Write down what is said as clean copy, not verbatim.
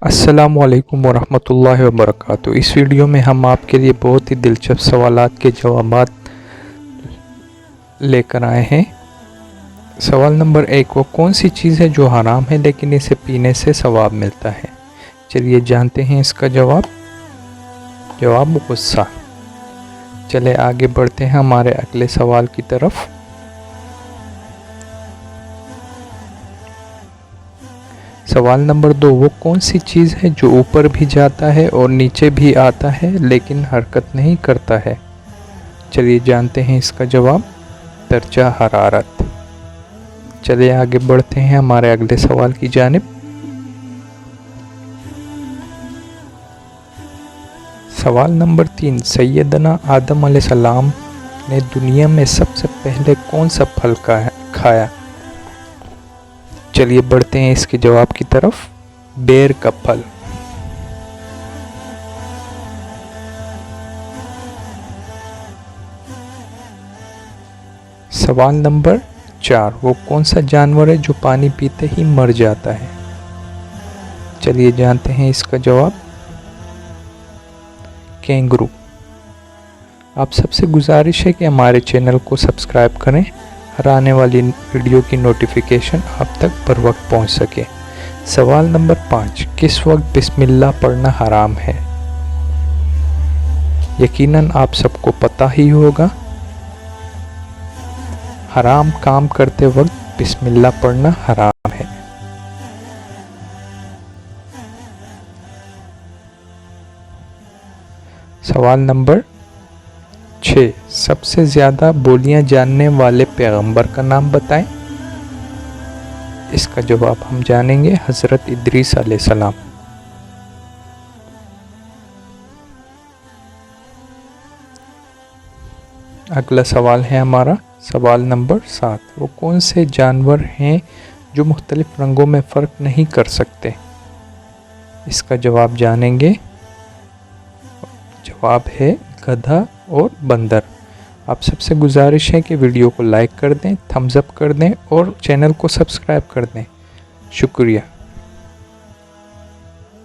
अस्सलामुअलैकुम वरहमतुल्लाहि वबरकातुहू। इस वीडियो में हम आपके लिए बहुत ही दिलचस्प सवालात के जवाबात लेकर आए हैं। सवाल नंबर 1, वो कौन सी चीज़ है जो हराम है लेकिन इसे पीने से सवाब मिलता है? चलिए जानते हैं इसका जवाब। जवाब गुस्सा। चले आगे बढ़ते हैं हमारे अगले सवाल की तरफ। सवाल नंबर 2, वो कौन सी चीज़ है जो ऊपर भी जाता है और नीचे भी आता है लेकिन हरकत नहीं करता है? चलिए जानते हैं इसका जवाब। दर्जा हरारत। चलिए आगे बढ़ते हैं हमारे अगले सवाल की जानिब। सवाल नंबर 3, सैयदना आदम अलैहिस्सलाम ने दुनिया में सबसे पहले कौन सा फल खाया? चलिए बढ़ते हैं इसके जवाब की तरफ। बेर का फल। सवाल नंबर 4, वो कौन सा जानवर है जो पानी पीते ही मर जाता है? चलिए जानते हैं इसका जवाब। कैंगरू। आप सबसे गुजारिश है कि हमारे चैनल को सब्सक्राइब करें, हर आने वाली वीडियो की नोटिफिकेशन आप तक बर वक्त पहुँच सके। सवाल नंबर 5, किस वक्त बिस्मिल्लाह पढ़ना हराम है? यकीनन आप सबको पता ही होगा। हराम काम करते वक्त बिस्मिल्लाह पढ़ना हराम है। सवाल नंबर 6, सबसे ज़्यादा बोलियां जानने वाले पैगंबर का नाम बताएं। इसका जवाब हम जानेंगे। हज़रत इदरीस अलैहिस्सलाम। अगला सवाल है हमारा सवाल नंबर 7, वो कौन से जानवर हैं जो मुख्तलिफ रंगों में फ़र्क नहीं कर सकते? इसका जवाब जानेंगे। जवाब है गधा और बंदर। आप सबसे गुजारिश है कि वीडियो को लाइक कर दें, थम्स अप कर दें और चैनल को सब्सक्राइब कर दें। शुक्रिया।